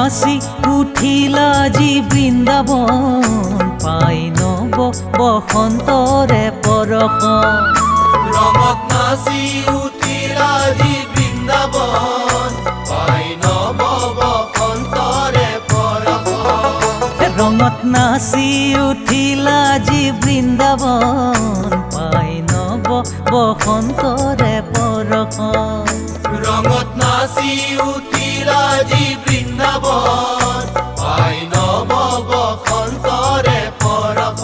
নাচি উঠিলা যি বৃন্দাবন, পাই নব বসন্তৰে পৰশ। ৰঙত নাচি উঠিলা যি বৃন্দাবন, পাই নব বসন্তৰে পৰশ। ৰঙত নাচি উঠিলা যি বৃন্দাবন, পাই নব বসন্তৰে পৰশ। ৰঙত নাচি উঠিলা যি বৃন্দাবন, পাই নব বসন্তৰে পৰশ।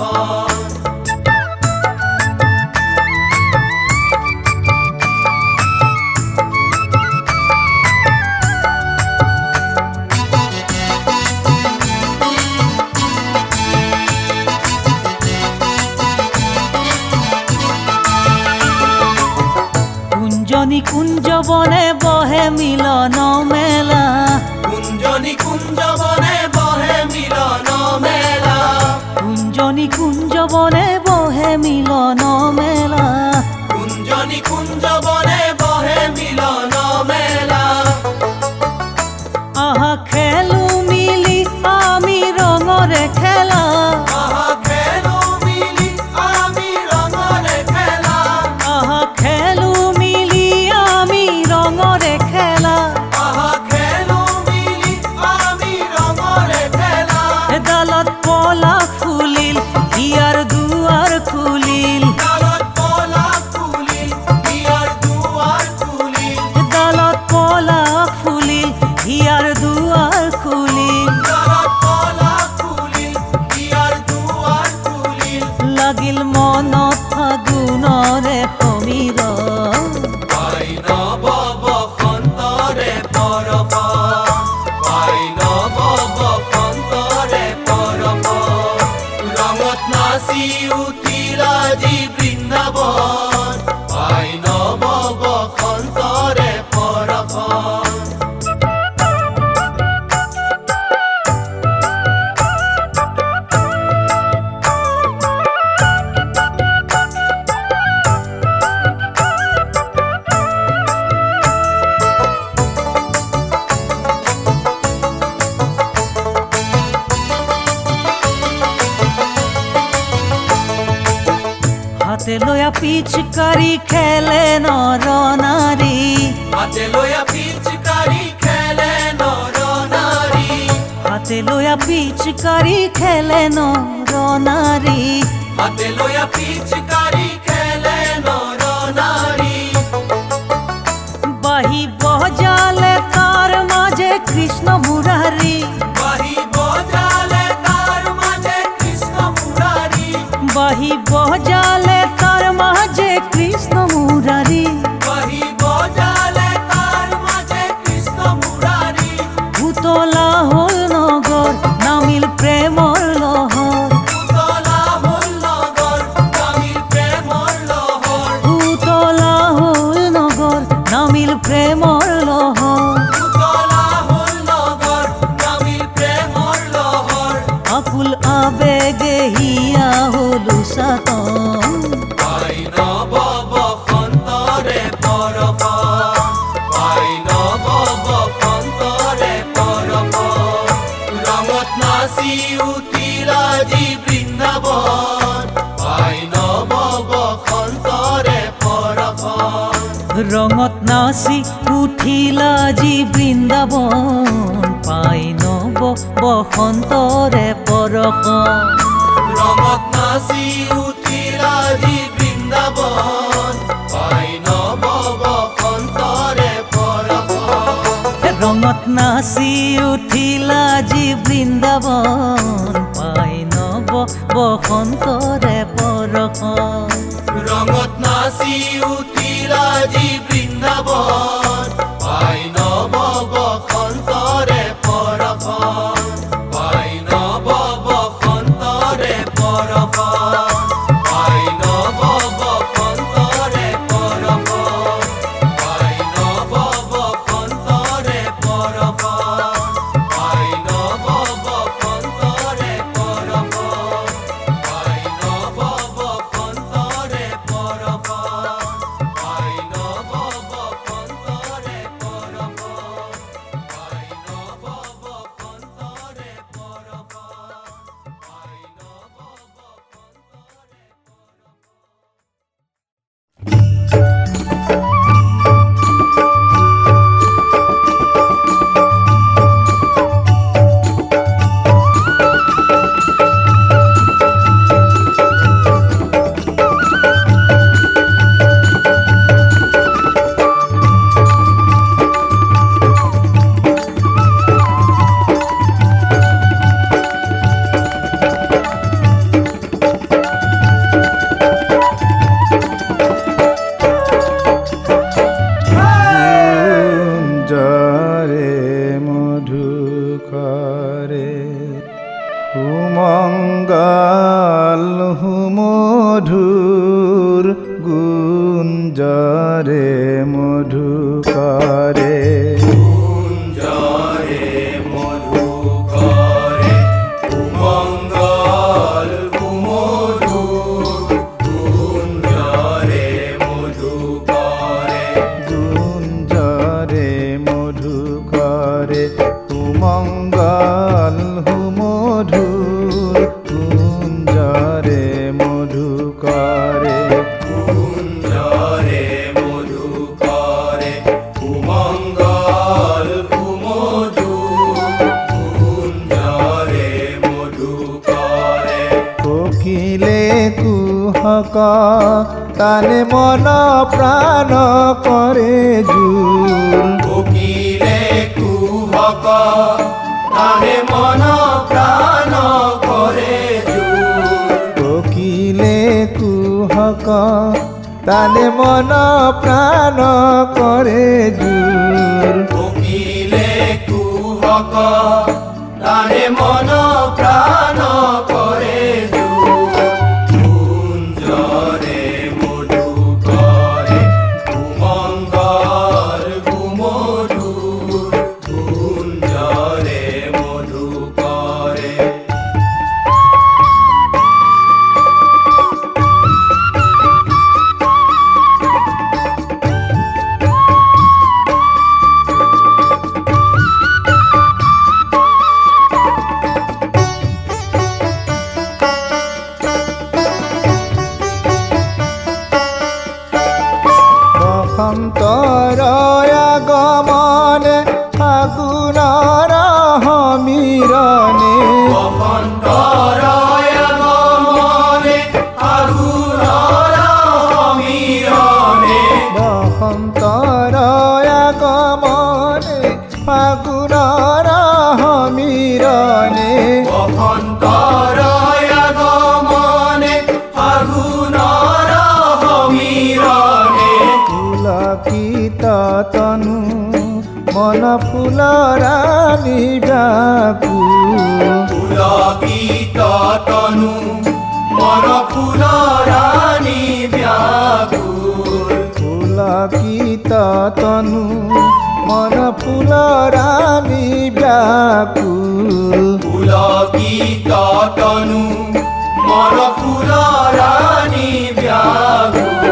কুঞ্জনী কুঞ্জবনে বহে মিলন মেলা, কুঞ্জনী কুঞ্জবনে বহে মিলন মেলা। কুঞ্জনী কুঞ্জবনে বহে মিলন মেলা। কুঞ্জনী কুঞ্জবনে বহে মিলন মেলা। আহা খেলো মিলি আমি ৰঙৰে খেলা, আহা খেলো মিলি আমি ৰঙৰে খেলা। আহা খেলো মিলি আমি ৰঙৰে খেলা। আহা খেলো মিলি আমি ৰঙৰে খেলা। ডালত পলাশ ফুলিল হিয়াৰ দুৱাৰ খুলিল, ডালত পলাশ ফুলিল হিয়াৰ দুৱাৰ খুলিল। ডালত পলাশ ফুলিল হিয়াৰ দুৱাৰ খুলিল। ডালত পলাশ ফুলিল হিয়াৰ দুৱাৰ খুলিল। লাগিল মনত ফাগুণৰে সমীৰণ, পাই নব বসন্তৰে পৰশ, পাই নব বসন্তৰে পৰশ। ৰঙত নাচি উঠিলা যি বৃন্দাবন, পাই নব বসন্তৰে পৰশ। হাতে লয়া পিচকাৰি খেলে নৰ নাৰী, হাতে লয়া পিচকাৰি খেলে নৰ নাৰী। হাতে লয়া পিচকাৰি খেলে নৰ নাৰী। হাতে লয়া পিচকাৰি খেলে নৰ নাৰী। বাহি বজালে তাৰ মাজে কৃষ্ণ মুৰাৰী, বাহি বজালে তাৰ মাজে কৃষ্ণ মুৰাৰী। বাহি বজালে তাৰ মাজে কৃষ্ণ মুৰাৰী। বাহি বজালে তাৰ মাজে কৃষ্ণ মুৰাৰী। উতলা হল নগৰ নামিল প্ৰেমৰ লহৰ, উতলা হল নগৰ নামিল প্ৰেমৰ লহৰ। উতলা হল নগৰ নামিল প্ৰেমৰ লহৰ। উতলা হল নগৰ নামিল প্ৰেমৰ লহৰ। আকুল আবেগে হিয়া হলো সাতন, পাই নব বসন্তৰে পৰশ, পাই নব বসন্তৰে পৰশ। ৰঙত নাচি উঠিলা যি বৃন্দাবন, পাই নব বসন্তৰে পৰশ। ৰঙত নাচি উঠিলা যি বৃন্দাবন, পাই নব বসন্তৰে পৰশ। ৰঙত নাচি উঠিলা যি বৃন্দাবন, পাই নব বসন্তৰে পৰশ। ৰঙত নাচি উঠিলা যি বৃন্দাবন, পাই নব বসন্তৰে পৰশ। ৰঙত নাচি উঠিলা যি বৃন্দাবন, পাই নব বসন্তৰে পৰশ, পাই নব বসন্তৰে পৰশ, পাই নব বসন্তৰে পৰশ, পাই নব বসন্তৰে পৰশ, পাই নব বসন্তৰে পৰশ, পাই নব বসন্তৰে পৰশ, পাই নব কুঞ্জরে মধু করে কুঞ্জরে মধু করে কুমঙ্গল কুমধুর কুঞ্জরে মধু করে কুঞ্জরে মধু করে হুমঙ্গল হুমধুর কুঞ্জরে মধু করে কুঞ্জরে মধু করে কুমঙ্গল কুমধুর কুঞ্জরে মধু করে কোকিলে কুহক তালে মন প্রাণ করে জুর কোকিলে কুহক তানে মন প্রাণ করে জুর কোকিলে কুহক তালে মন প্রাণ করে জুর কোকিলে কুহক তানে মন প্রাণ করে জুর কুঞ্জরে মধু করে কুমঙ্গল কুমধুর কুঞ্জরে মধু করে বসন্তৰ আগমনে ফাগুনৰ সমীৰণে বসন্তৰ আগমনে ফাগুনৰ সমীৰণে বসন্তৰ আগমনে ফাগুনৰ সমীৰণে বসন্তৰ আগমনে ফাগুনৰ সমীৰণে পুলকিত তনু মন ফুলৰাণী ব্যাকুল পুলকিত তনু মন ফুলৰাণী ব্যাকুল পুলকিত তনু মন ফুলৰাণী ব্যাকুল পুলকিত তনু মন ফুলৰাণী ব্যাকুল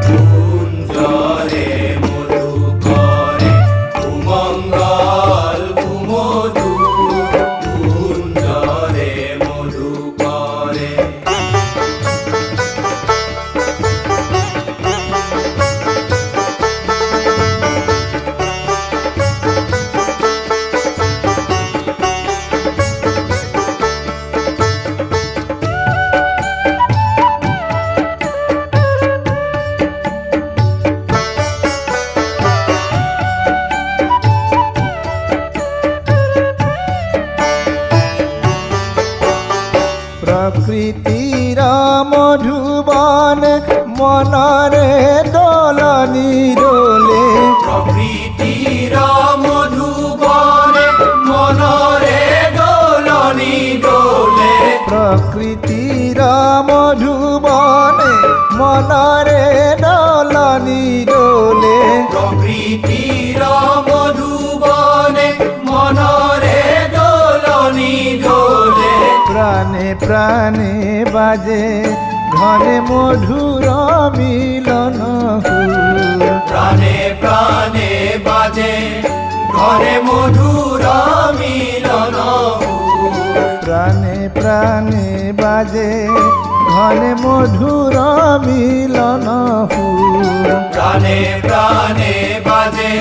কুঞ্জৰে মধু কৰে কুমঙ্গল কুমধুৰ কুঞ্জৰে মধু কৰে প্রকৃতির মধুবন মনরে দোলনি দোলে প্ৰকৃতিৰ মধুবনে মনৰে দোলনি দোলে প্রকৃতির মধুবনে মনরে দোলনি দোলে প্ৰকৃতিৰ মধুবনে মনৰে দোলনি দোলে প্রাণে প্রাণে বাজে ঘনে মধুর মিলন হুর প্রাণে প্রাণে বাজে ঘরে মধুর মিলন হুর। প্রাণে প্রাণে বাজে ঘনে মধুর মিলন হুর প্রাণে প্রাণে বাজে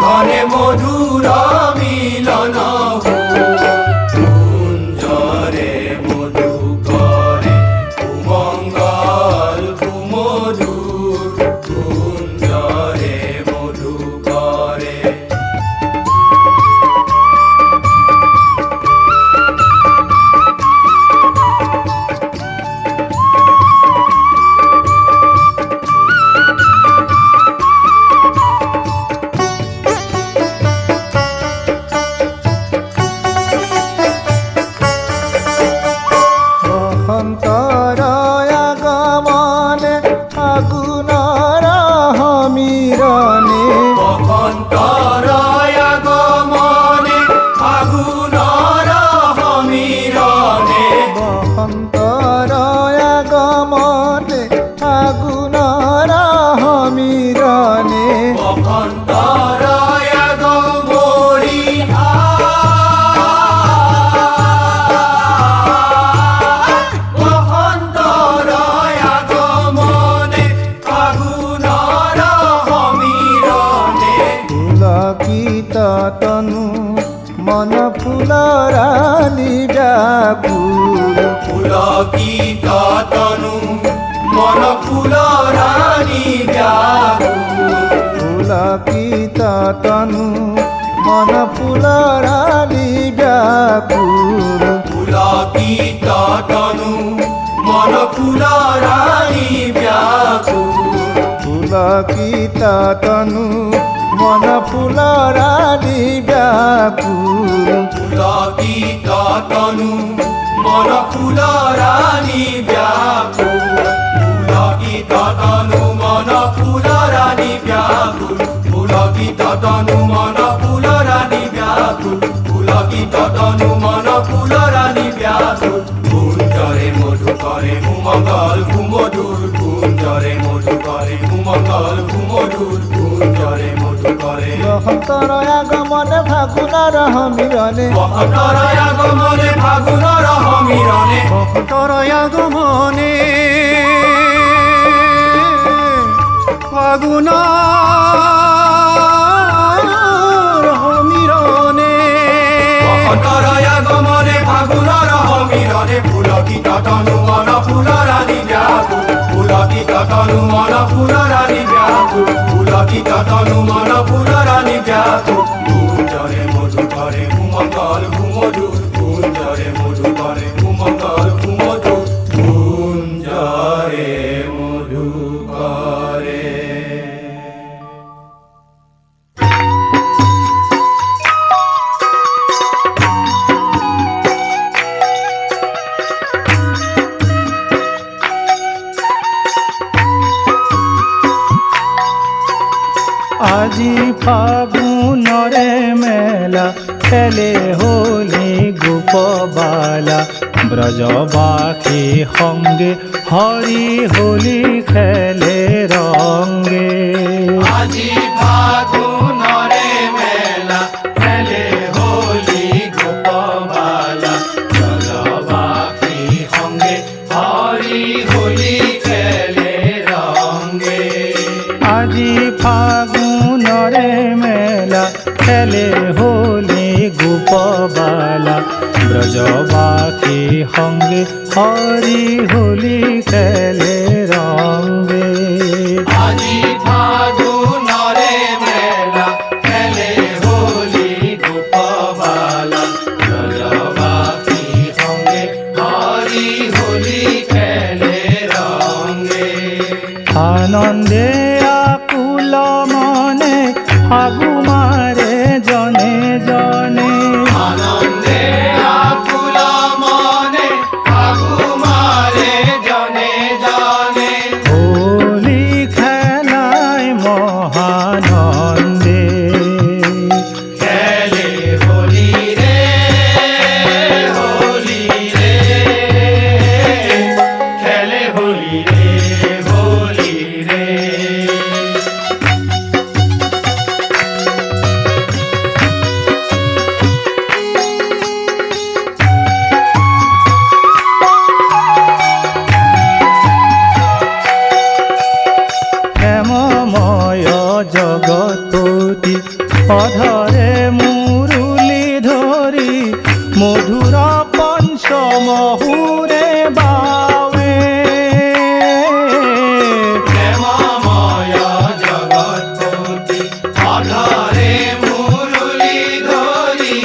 ঘরে মধুর মিলন হুর। কুঞ্জরে মধু করে কুমঙ্গল কুমধুর কুঞ্জরে মধু করে সমীরণে অভন্তরায় আগমরি অভন্তরায় আগমনে ফাগুনৰ সমীরণে পুলকিত তনু মন ফুলরানি ব্যাকুল পুলকিত তনু মন ফুলরানি ব্যাকুল পুলকিত তনু মন ফুলরানি ব্যাকুল পুলকিত তনু মন ফুলরানি ব্যাকুল পুলকিত তনু মন ফুলরানি ব্যাকুল পুলকিত তনু মন ফুলরানি ব্যাকুল পুলকিত তনু মন ফুলরানি ব্যাকুল পুলকিত তনু মন ফুলরানি ব্যাকুল পুলকিত তনু মন ফুলরানি ব্যাকুল কুঞ্জরে মধু করে ঘুমঙ্গল ঘুমধুর কুঞ্জরে মধু করে ঘুমঙ্গল ঘুমধুর কুঞ্জরে মধু করে বসন্তৰ আগমনে ফাগুনৰ সমীৰণে বসন্তৰ আগমনে ফাগুনৰ সমীৰণে বসন্তৰ আগমনে ফাগুনৰ সমীৰণে বসন্তৰ আগমনে ফাগুনৰ সমীৰণে পুলকিত তনু মন ফুলৰানি ব্যাকুল পুলকিত তনু মন ফুলৰানি ব্যাকুল পুলকিত তনু মন ফুলৰানি ব্যাকুল কুঞ্জৰে মধু কৰে ঘুমঙ্গল ঘুমধুৰ কুঞ্জৰে মধু কৰে ঘুমঙ্গল ঘুমধুৰ কুঞ্জৰে মধু কৰে আজি ফাগুনরে মেলা খেলে হোলি গোপবালা ব্রজবাসী সঙ্গে হরি হোলি খেলে রঙ্গে আজি ফাগুনরে মেলা খেলে হোলি গোপবালা ব্রজবাসী সঙ্গে হরি হোলি খেলে রঙ্গে আজি ফাগুনরে মেলা খেলে হোলি গোপবালা ব্রজবাসী সঙ্গে হরি হোলি খেলে রঙ্গে আজি ফাগুনরে মেলা খেলে হোলি গোপবালা ব্রজবাসী সঙ্গে হরি হোলি খেলে রঙ্গে আনন্দে আকুল মনে ফাগু মারে জনে জনে আনন্দে আকুল মনে ফাগু মারে জনে জনে হোলি খেলায় মহানন্দে খেলে হোলি রে হোলি রে খেলে হোলি রে হোলি রে প্রেমময় জগৎপতি অধরে মুরুলি ধরি মধুর পঞ্চমহুরে বাৱে প্রেমময় জগৎপতি অধরে মুরুলি ধরি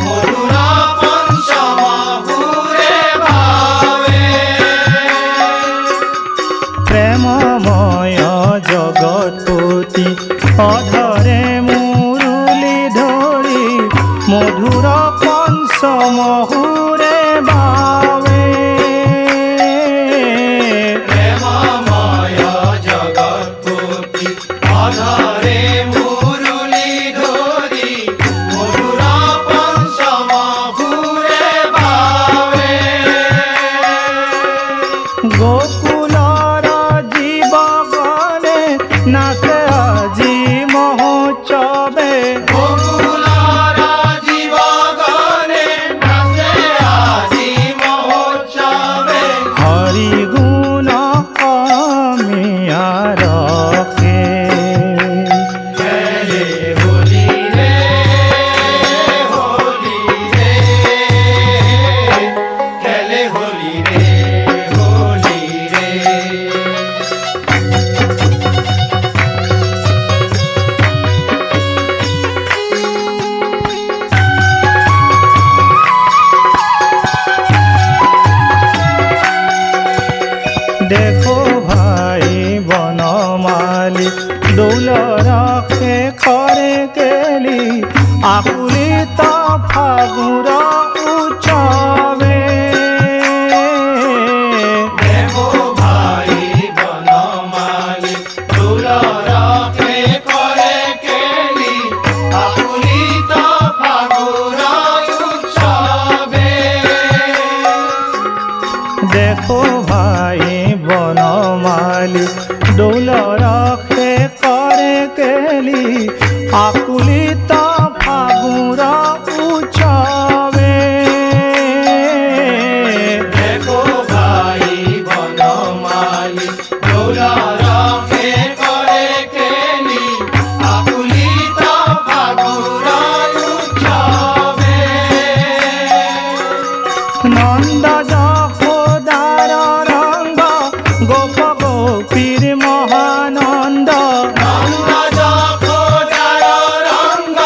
মধুর পঞ্চম হুরে ভাবে প্রেমময় জগৎপতি অধরে মুরুলি ধরি মধুর পঞ্চমহুরে বাৱে প্রেমময় জগৎপতি অধরে মুরুলি ধরি মধুর পঞ্চম হুরে ভাবে গোকুলর জীবগণে নাচে আজি মহোৎসবে গোকুলৰ জীৱ গণে নাচে আজি মহোৎসৱে হৰি গুণ অমিয়া ৰখে খেলে হোলী ৰে হোলী ৰে খেলে হোলী ৰে হোলী ৰে দেখো ভাই বনমালী দৌল রক্ষে খরে কেলি আকুলিত ফাগুর উৎসবে দেখো ভাই বনমালী দৌল রক্ষে কৰে কেলি আকুলিত ফাগুৰ উৎসৱে দেখো ভাই বনমালী দৌল রক্ষে করে কেলি আকুলিত ফাগুর উৎসবে দেখো ভাই বনমালী দৌল ৰক্ষে কৰে কেলি আকুলিত ফাগুৰ উৎসৱে নন্দ যশোদার রঙ্গ গোপ গোপীর মহানন্দ নন্দ যশোদাৰ ৰংগ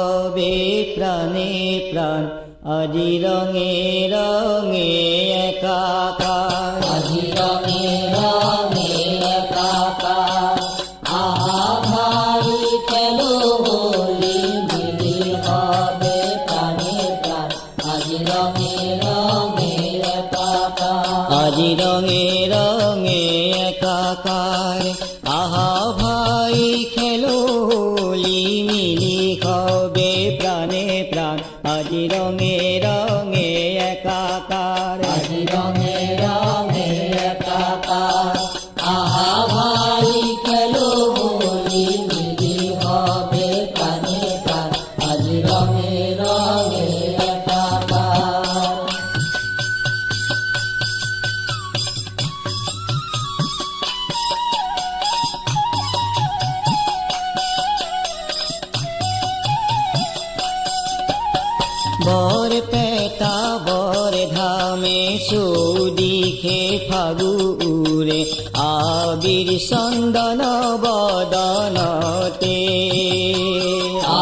হবে প্রাণে প্রাণ, আজি রঙে রঙে একাকার, আজি রঙে রঙে একাকার। আহা ভাই খেলো হোলি মিলি হবে প্রাণে প্রাণ, আজি রঙে রঙে একাকার, আজি রঙে রঙে একাকার। আহা ভাই খেলো হোলি মিলি হবে প্রাণে প্রাণ, আজি রঙে রঙে একাকার, আজি রঙে রঙে একাকার। আহা ভাই খেলো হোলি মিলি হবে প্রাণে প্রাণ, আজি রঙে রঙে একাকার। बर पेटा बर धामे सुदिखे फागुरे, आबिर चंदन बदनते।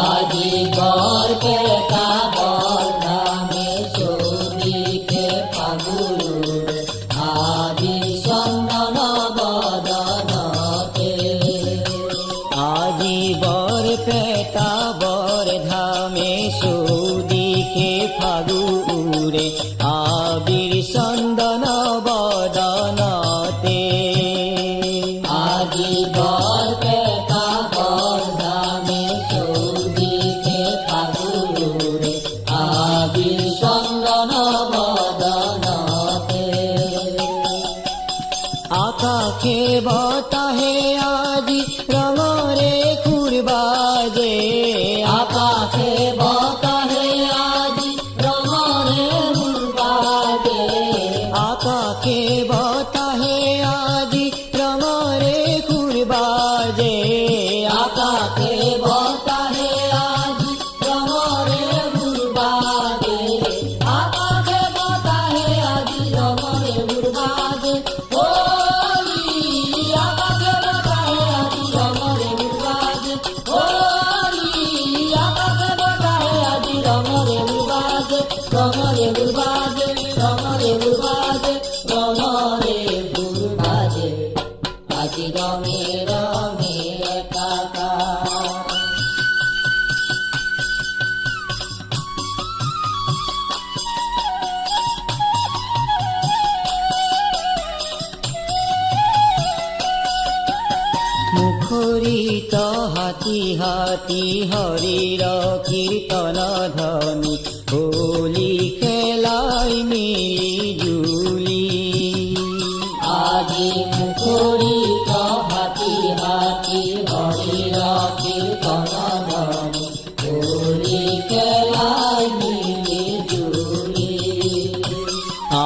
আজি बर पेटा बर धामे सुदिखे फागुरे, आबिर चंदन बदनते। আজি बर पेटा बर धामे सुदिखे फागुरे, आबिर चंदन बदनते। আজি बर पेटा बर धामे सुदिखे फागुरे, आबिर चंदन बदनते। आकाशे बताहे আজি रंगरे खुरबाजे, आकाशे बताहे আজি रंगरे खुरबाजे, आकाशे बताहे আজি रंगरे खुरबाजे, आकाशे बताहे আজি रंगरे खुरबाजे, आकाशे बताहे আজি रंगरे खुरबाजे। होली आकाशे बताहे আজি रंगरे खुरबाजे, होली आकाशे बताहे আজি रंगरे खुरबाजे, रंगरे खुरबाजे, रंगरे खुरबाजे, रंगरे खुरबाजे, আজি रंगे रंगे एकाकार। মুখরিত হাতী হাতী হরির কীর্তন ধ্বনি, হোলি খেলাই মিলি জুলি। আজি মুখরিত হাতী হাতী হরির কীর্তন ধ্বনি, হোলি খেলাই মিলি জুলি।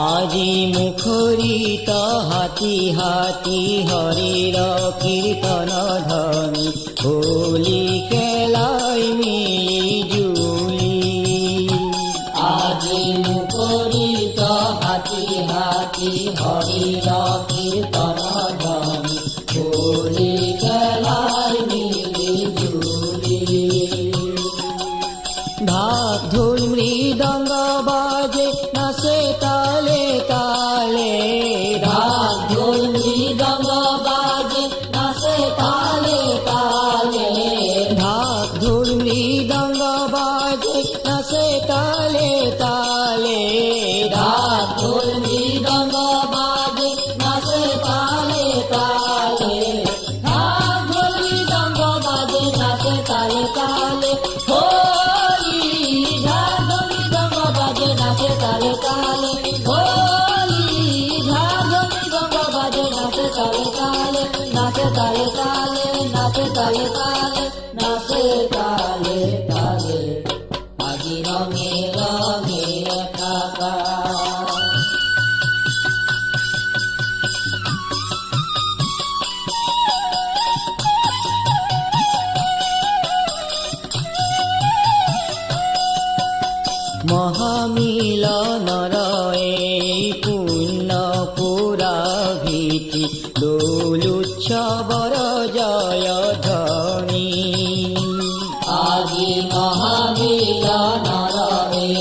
আজি মুখরিত হাতী হাতী হরির কীর্তন ধ্বনি, হোলি খেলাই মিলি জুলি। আজি মুখরিত হাতী হাতী হরির কীর্তন ধ্বনি, হোলি খেলাই মিলি জুলি। ঢাক ঢোল মৃদঙ্গ বাজে নাচে তালে তালে, ঢাক ঢোল মৃদঙ্গ বাজে নাচে তালে তালে, ঢাক ঢোল মৃদঙ্গ বাজে নাচে তালে তালে, ঢাক ঢোল মৃদঙ্গ বাজে নাচে তালে তালে, ঢাক ঢোল মৃদঙ্গ বাজে নাচে তালে তালে। হোলি ঢাক ঢোল মৃদঙ্গ বাজে নাচে তালে তালে, হোলি ঢাক ঢোল মৃদঙ্গ বাজে নাচে তালে তালে, নাচে তালে তালে, নাচে তালে তালে, নাচে তালে তালে, আজি রঙে রঙে একাকার। মহামিলনর এই পুণ্য পুরা ভীতি, দোল উৎসবর জয় ধ্বনি। আজি মহামিলনর মিলনর এই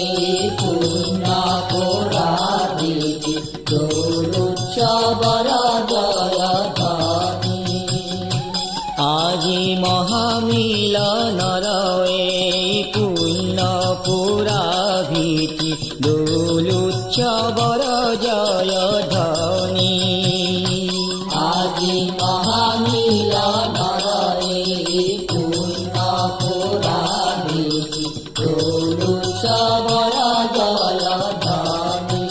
পুণ্য পুরাধিতি দোল উৎসবর জয় ধ্বনি। আজি মহামিলনর এই পুণ্য পুরাধিতি দোল উৎসবর জয় ধ্বনি। আজি মহামিলনর এই পুণ্য পুরাধিতি দোল উৎসবর জয় ধ্বনি।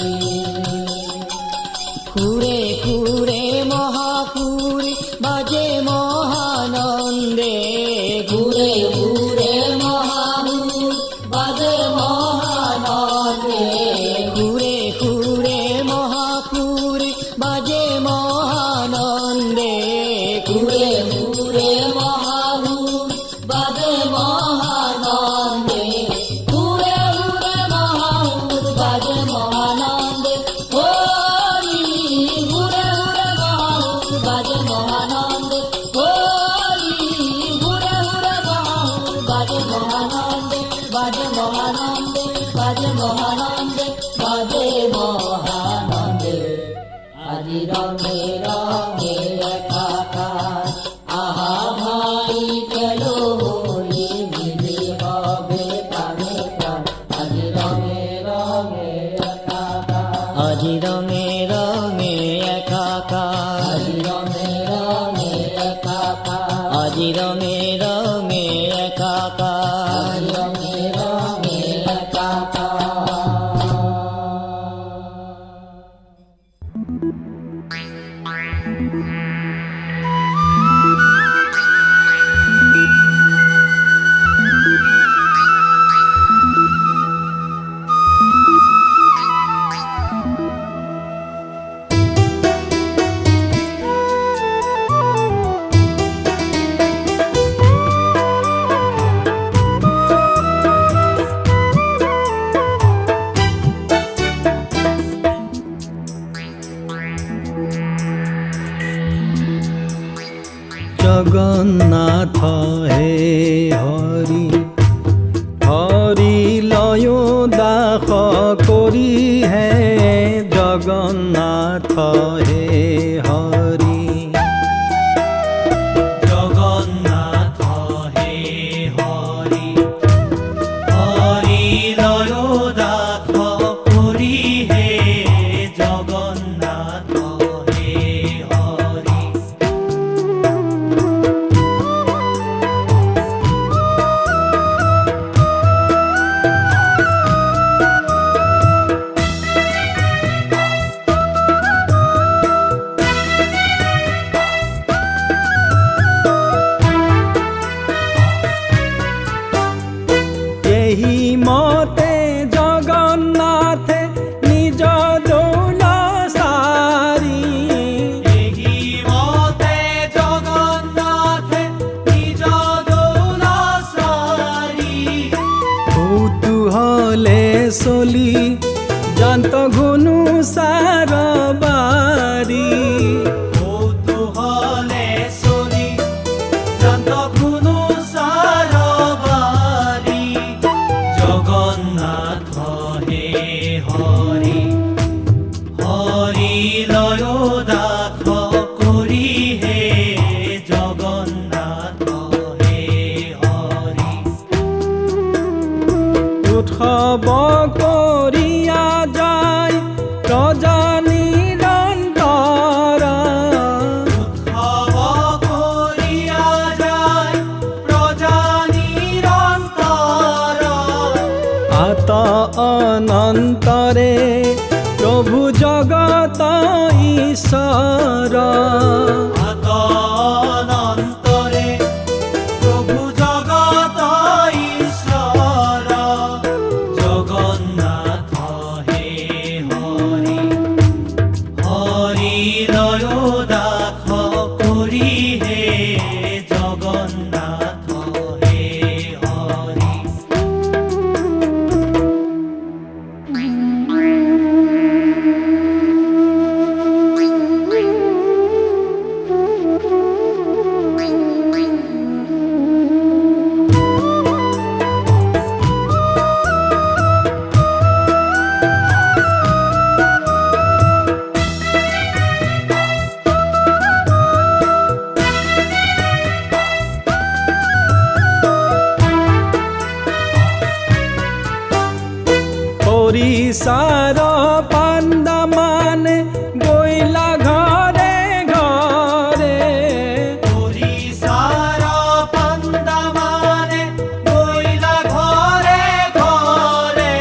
খুরে খুরে মহাপুরে বাজে মহানন্দে, ঘুরে ঘুরে মহাপুর বাজে মহানন্দে, ঘুরে ঘুরে মহাপুর বাজে মহানন্দে, ঘুরে ঘুরে মহাপুর বাজে মহানন্দে, ঘুরে ঘুরে মহাপুর বাজে মহানন্দে। হরি ঘুরে ঘুরে মহাপুর বাজে মহানন্দে, হরি ঘুরে ঘুরে মহাপুর বাজে মহানন্দে, বাজে মহানন্দে, বাজে মহানন্দে, বাজে মহানন্দে। আজি রঙে রঙে একাকার, আহা ভাই চলো হোলি মিলে হবে প্রাণে প্রাণ। আজি রঙে রঙে একাকার, আজি রঙে রঙে একাকার, আজি রঙে রঙে একাকার, আজি রঙে রঙে একাকার, আজি রঙে রঙে একাকার। জগন্নাথ হে হরি, হরি লয় দাস করি হে জগন্নাথ হে হরি। জগন্নাথ হে হরি, হরি লয় দাস করি হে জগন্নাথ হে হরি। ଏହି ମତେ ଜଗନ୍ନାଥେ ନିଜ ଦୋଳ ସାରି, ଏହି ମତେ ଜଗନ୍ନାଥେ ନିଜ ଦୋଳ ସାରି, কৌতূহলে চলি যন্ত ঘুনু সার বারি। কৌতূহলে চলি যন্ত ঘুনু সার বারি। জগন্নাথ হে হরি, হরি লয় দাস করি হে জগন্নাথ হে হরি। উৎসব করিয়া যায় প্রজা নিরন্তর, উৎসব করিয়া যায় প্রজা নিরন্তর। আত অনন্তরে প্রভু জগত ঈশ্বর। আত অনন্তরে প্রভু জগত ঈশ্বর। জগন্নাথ হে হরি, হরি লয় দাস করি হে জগন্নাথ হে হরি। সার পান্দা মানে গইলা ঘরে ঘরে ওড়িশার পান্দা মানে গইলা ঘরে ঘরে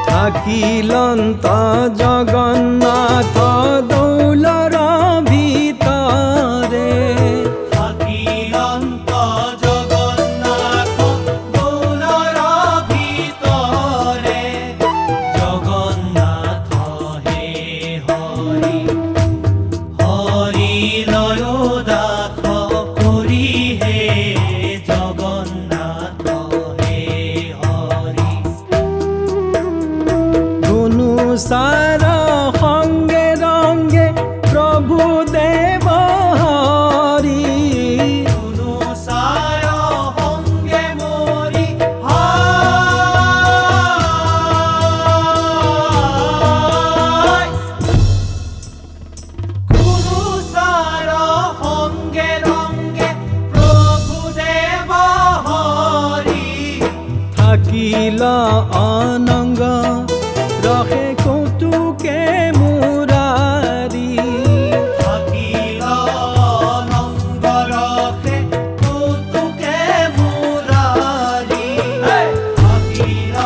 থাকিলন্ত জগন্নাথ দৌলর ভিতরে থাকিলন্ত জগন্নাথ দৌলর ভিতরে জগন্নাথ হে হরি হরি লয় দাস করি হে জগন্নাথ হে হরি ধনু সার সঙ্গে রঙ্গে প্রভু দেব হরি অনুসার সঙ্গে মরি হায় অনুসার সঙ্গে রঙ্গে প্রভু দেব হরি থাকিল অনঙ্গ রহে কৌতুকে মুরারি থাকিল অনঙ্গ রহে কৌতুকে মুরারি থাকিল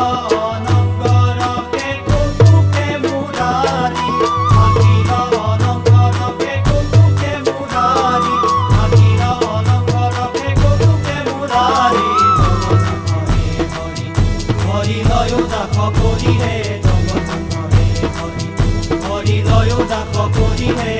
অনঙ্গ রহে কৌতুকে মুরারি থাকিল অনঙ্গ রহে কৌতুকে মুরারি থাকিল অনঙ্গ রহে কৌতুকে মুরারি হরি লয় দাস করি হে জগন্নাথ হে হরি হরি লয় দাস করি হে